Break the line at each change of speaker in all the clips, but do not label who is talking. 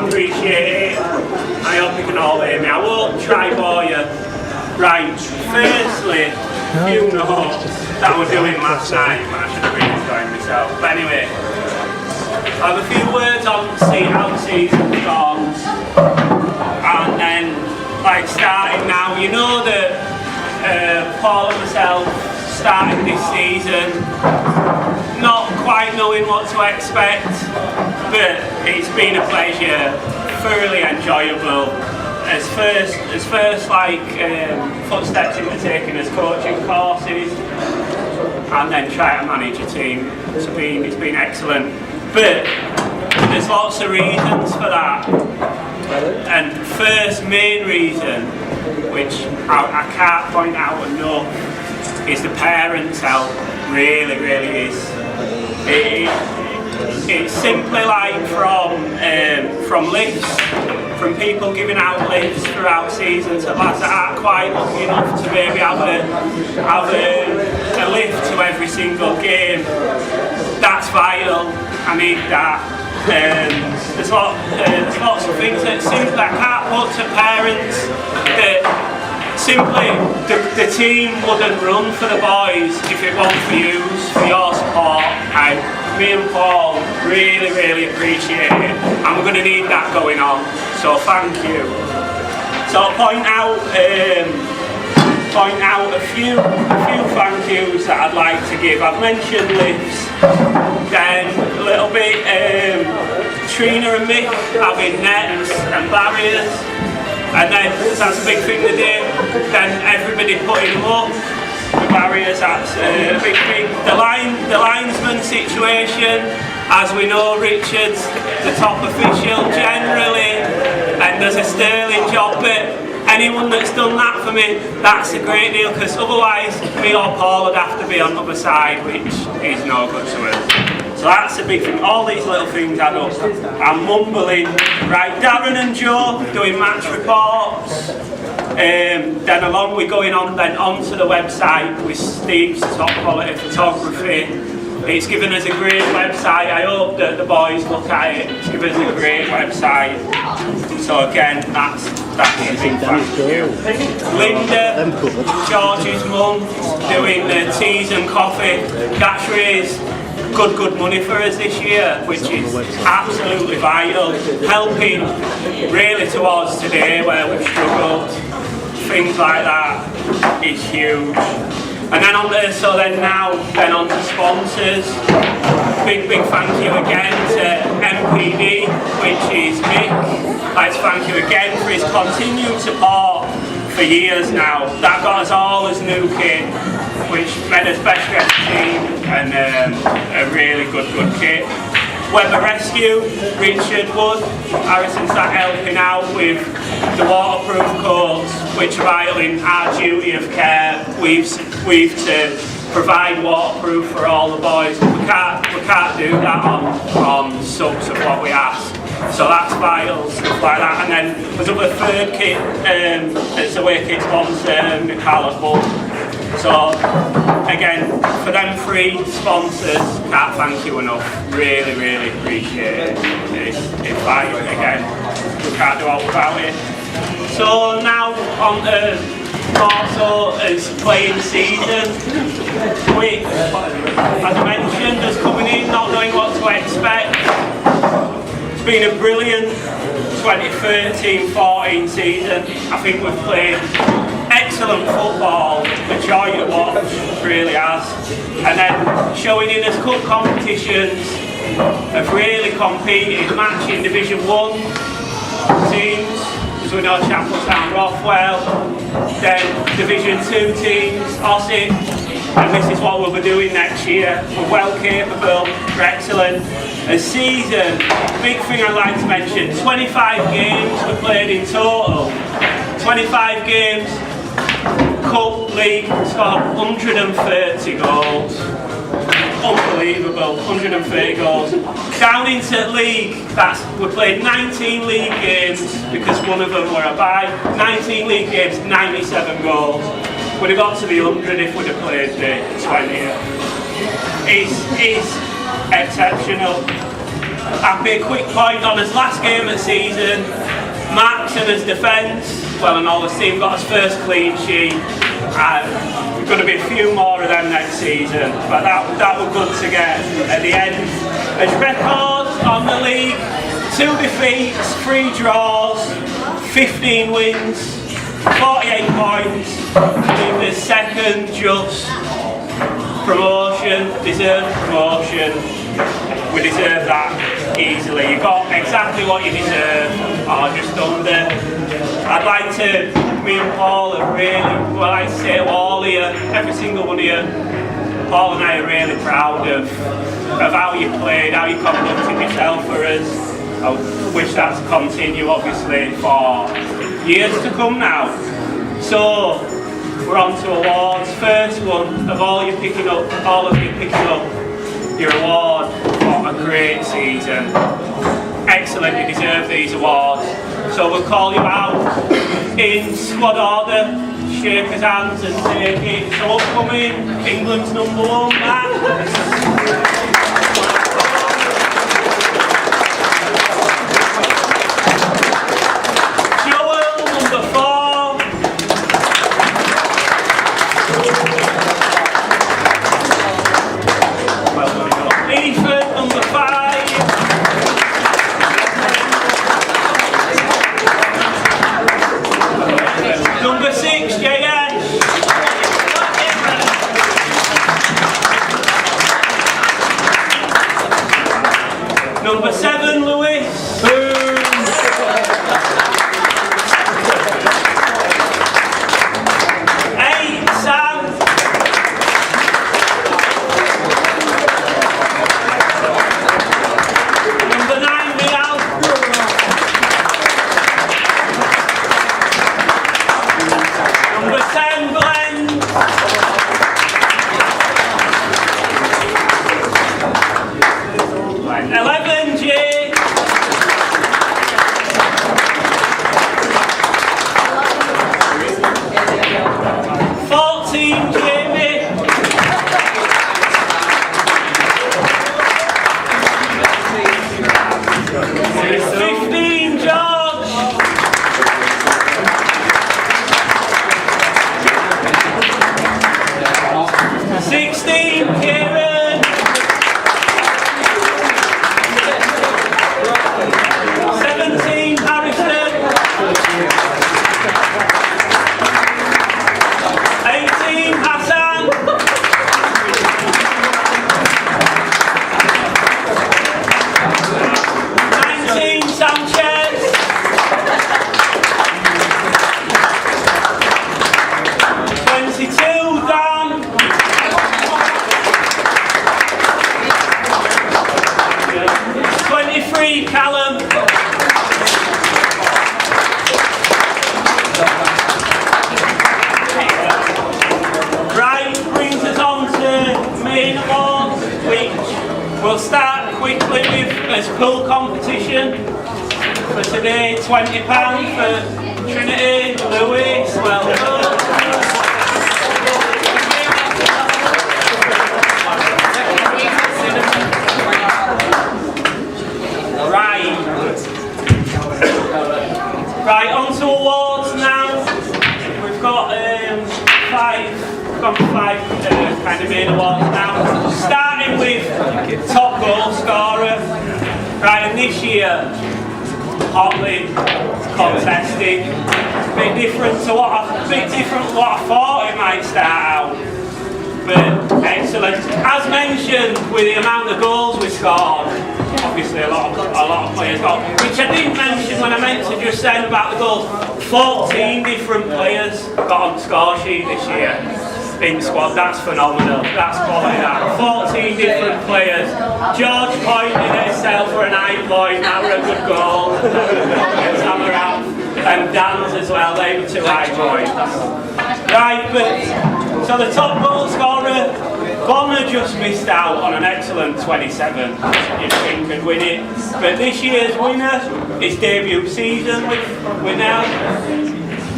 appreciate it. I hope you can all hear me. I won't try bore you. Right, firstly, few notes that I was doing last night, but I should have been enjoying myself. But anyway, I have a few words on how the season starts, and then like starting now. You know that Paul and myself started this season not quite knowing what to expect, but it's been a pleasure, thoroughly enjoyable. As first like footsteps into taking as coaching courses, and then try to manage a team. It's been excellent, but there's lots of reasons for that. And first main reason, which I can't point out enough, is the parents' help. Really is. It's simply like from lifts, from people giving out lifts throughout seasons to lads that aren't quite lucky enough to maybe have a lift to every single game. That's vital. I need that. There's lots of things that simply I can't put to parents that simply the team wouldn't run for the boys if it wasn't for your support. Me and Paul really appreciate it, and we're going to need that going on, so thank you. So I'll point out a few thank yous that I'd like to give. I've mentioned lifts, then a little bit Trina and Mick having nets and barriers, and then that's a big thing to do. Then everybody putting them up. The barriers, that's a big thing. The linesman situation, as we know, Richard's the top official generally, and does a sterling job, but anyone that's done that for me, that's a great deal, because otherwise me or Paul would have to be on the other side, which is no good to us. So that's a big thing. All these little things add up. I'm mumbling. Right, Darren and Joe doing match reports. Then along with going on then onto the website with Steve's top quality photography. It's given us a great website. I hope that the boys look at it. It's given us a great website. So again, that's a big thank you. Linda, George's mum, doing the teas and coffee. That's raised good money for us this year, which is absolutely vital. Helping really towards today where we've struggled. Things like that is huge. And then on to sponsors. Big thank you again to MPD, which is Mick. I'd like to thank you again for his continued support for years now. That got us all as new kit, which made us best dressed team and a really good kit. Weather Rescue, Richard Wood, Harrison's that helping out with the waterproof coats, which are vital in our duty of care. We've to provide waterproof for all the boys. We can't do that on subs of what we ask. So that's vital, stuff like that. And then there's a third kit, it's a away kit sponsor, Nicola Bull. So again, for them three sponsors, can't thank you enough. Really appreciate it. It's vital again. We can't do all without it. So now on to more so as playing season, which, as I mentioned, is coming in not knowing what to expect. It's been a brilliant 2013-14 season. I think we've played excellent football, a joy to watch, really has. And then showing in as cup competitions, have really competed, matching Division 1 teams, as we know, Chapelstown, Rothwell, then Division 2 teams, Ossett, and this is what we'll be doing next year. We're well capable, we're excellent. A season, big thing I'd like to mention, 25 games we played in total, 25 games, Cup, League, scored 130 goals. Unbelievable, 130 goals. Down into League, we played 19 League games because one of them were a bye. 19 League games, 97 goals. Would have got to the 100 if we'd have played the 20th. It's exceptional. Happy, a quick point on his last game of the season. Max and his defence. Well, and all his team got his first clean sheet. There's going to be a few more of them next season, but that was good to get at the end. His record on the league: 2 defeats, 3 draws, 15 wins, 48 points. In the second, just promotion, deserved promotion. We deserve that easily. You got exactly what you deserve, or just under. I'd like to, me and Paul are really, well, I say all of you, every single one of you, Paul and I are really proud of how you played, how you conducted yourself for us. I wish that to continue, obviously, for years to come now. So, we're on to awards. First one of all of you picking up your award for a great season. Excellent, you deserve these awards. So we'll call you out in squad order, shake his hands and take it. So upcoming, England's #1, Matt. Number 7, Lewis. 8, Sam. Number 9, Real. Number 10, Glenn. Right, 11, Jay. 14, Jamie. 15, George. 16, Kieran. 17, Harrison. 18, Hassan. 19, Sanchez. 22, Dan. 23, Callum. 'Cause main awards, which we'll start quickly with as pool competition. For today, £20 for Trinity, Lewis, well done. Right, on to awards now. We've got five kind of main awards now. Starting with top goal scorer. Right, and this year, hotly contested. Bit different to what I thought it might start out. But excellent. As mentioned, with the amount of goals we scored, obviously a lot of players got, which I didn't mention when I meant to just say about the goals. 14 different players got on the score sheet this year in the squad. That's phenomenal. That's quality. That 14 different players. George pointed at himself for an 9 point. That were a good goal. And Dan's as well. They were 2 high points. Right, but so the top goal scorer, Bonner just missed out on an excellent 27. You'd think could win it. But this year's winner, his debut season with now.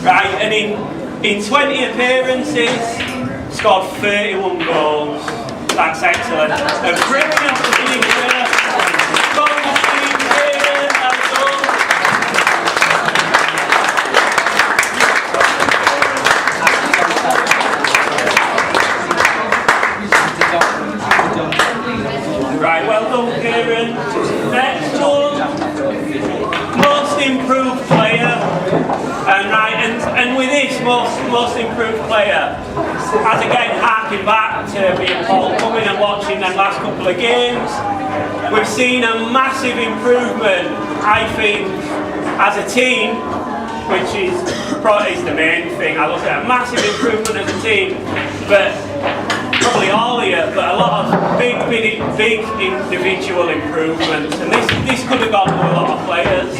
Right, and in 20 appearances, scored 31 goals. That's excellent. A brilliant winner. most improved player. As again, harking back to being Paul, coming and watching them last couple of games, we've seen a massive improvement, I think, as a team, which is probably the main thing. I look at a massive improvement as a team, but probably all of you, but a lot of big individual improvements, and this could have gone to a lot of players,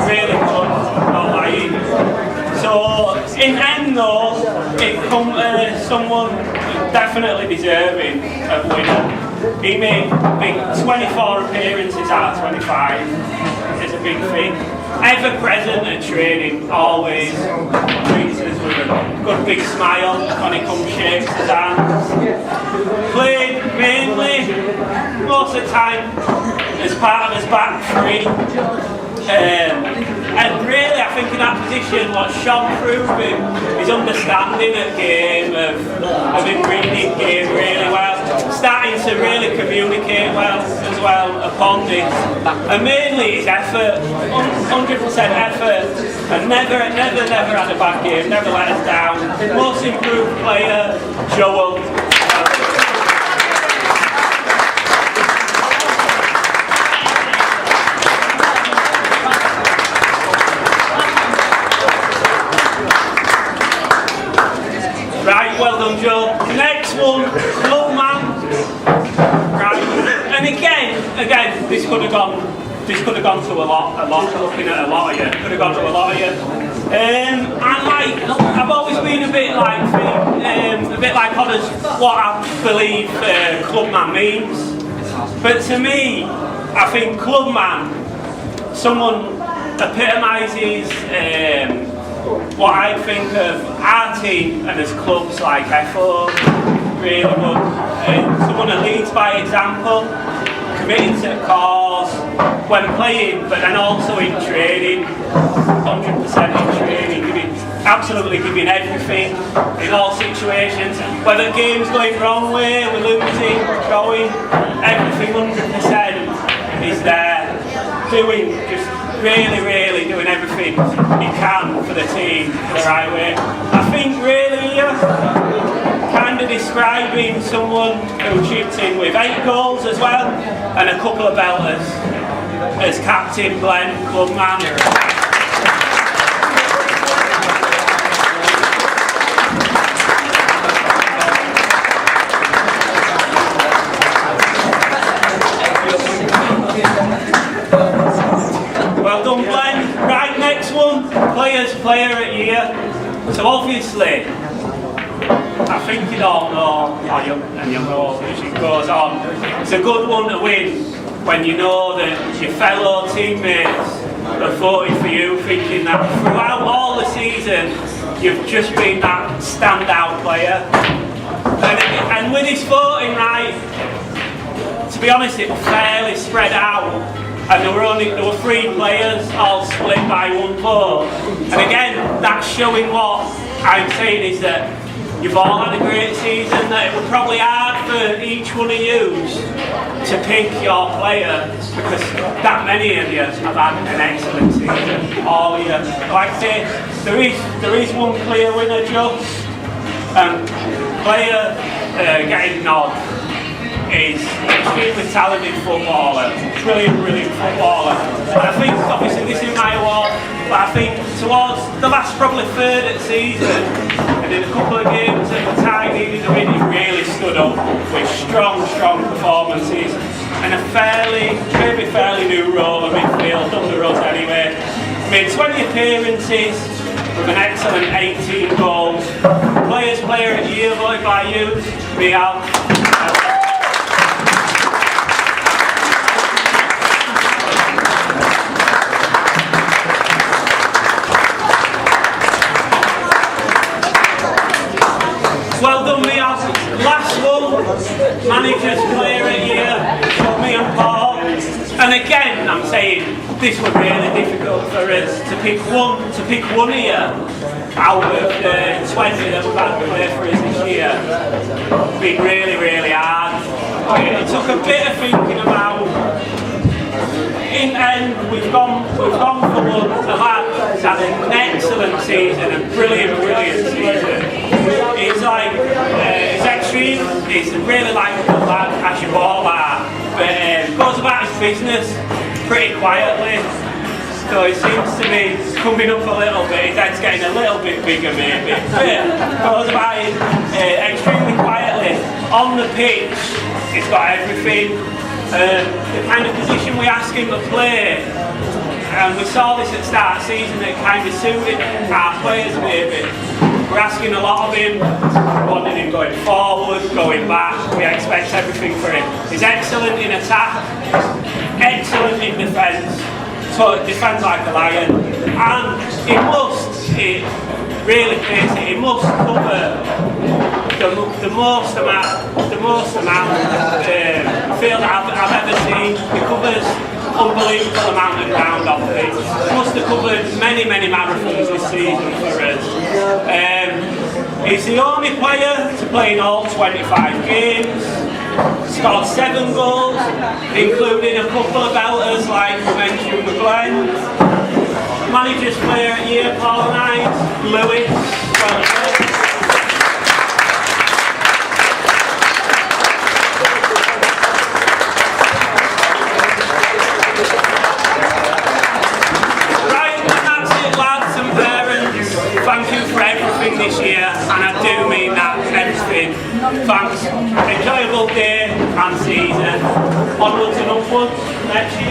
really could, not lying. So in end though, it come to someone definitely deserving of winner. He made 24 appearances out of 25. It's a big thing. Ever present at training, always treats us with a good big smile when he comes shakes his hands. Played mainly, most of the time, as part of his back three. And really, I think in that position, what shone through him, his understanding of game, of him reading game really well, starting to really communicate well as well upon this, and mainly his effort, 100% effort, and never had a bad game, never let us down. Most improved player, Joel. Right, well done, Joe. Next one, Club Man. Right, and again, this could have gone to a lot. Looking at a lot of you, could have gone to a lot of you. And I've always been a bit like on what I believe Club Man means. But to me, I think Club Man, someone epitomises what I think of our team and as clubs like FO, really good. Someone who leads by example, committed to the cause when playing, but then also in training, 100% in training, absolutely giving everything in all situations. Whether the game's going wrong way, we're losing, going, everything 100% is there, really doing everything he can for the team the right way. I think really kind of describing someone who chipped in with 8 goals as well and a couple of belters as captain, Glenn, Club Man. Well done, Glenn. Right, next one, player at year. So obviously, I think you all know, and you know as it goes on, it's a good one to win when you know that your fellow teammates have voted for you, thinking that throughout all the season, you've just been that standout player. And with this voting, right, to be honest, it was fairly spread out. And there were 3 players all split by 1 vote. And again, that's showing what I'm saying is that you've all had a great season, that it was probably hard for each one of you to pick your player because that many of you have had an excellent season, all of you. Like I say, there is one clear winner, just, and player getting nod is extremely talented footballer, brilliant footballer. And I think, obviously this is my award, but I think towards the last probably third of the season, and in a couple of games that the tie needed to win, he really stood up with strong performances and a maybe fairly new role in midfield under us anyway. Made 20 appearances with an excellent 18 goals. Player of the year voted by you, Real. Well done, me. Last one, manager's player of the year, me and Paul. And again, I'm saying this was really difficult for us to pick one here out of the 20 that we've had to play for us this year. It's been really hard. It took a bit of thinking about. In the end, we've gone for one. The lad has had an excellent season, a brilliant season. He's like, he's extreme, he's a really likeable lad, as you all are, but goes about his business pretty quietly. So he seems to be coming up a little bit, his head's getting a little bit bigger maybe. But goes about it extremely quietly. On the pitch, he's got everything. The kind of position we ask him to play, and we saw this at the start of the season, that kind of suited our players maybe. We're asking a lot of him, wanting him going forward, going back, we expect everything for him. He's excellent in attack, excellent in defence. So it defends like a lion, and it really pays it, it must cover the most amount field I've ever seen. It covers unbelievable amount of ground off it. It must have covered many marathons this season for us. He's the only player to play in all 25 games. Scored 7 goals, including a couple of belters like we mentioned with Glenn. Manager's player at year, Paul Knight, Lewis, well done. Right, and that's it, lads and parents. Thank you for everything this year, and I do mean that, everything. Thanks. Enjoyable day and season. Onwards and upwards next year.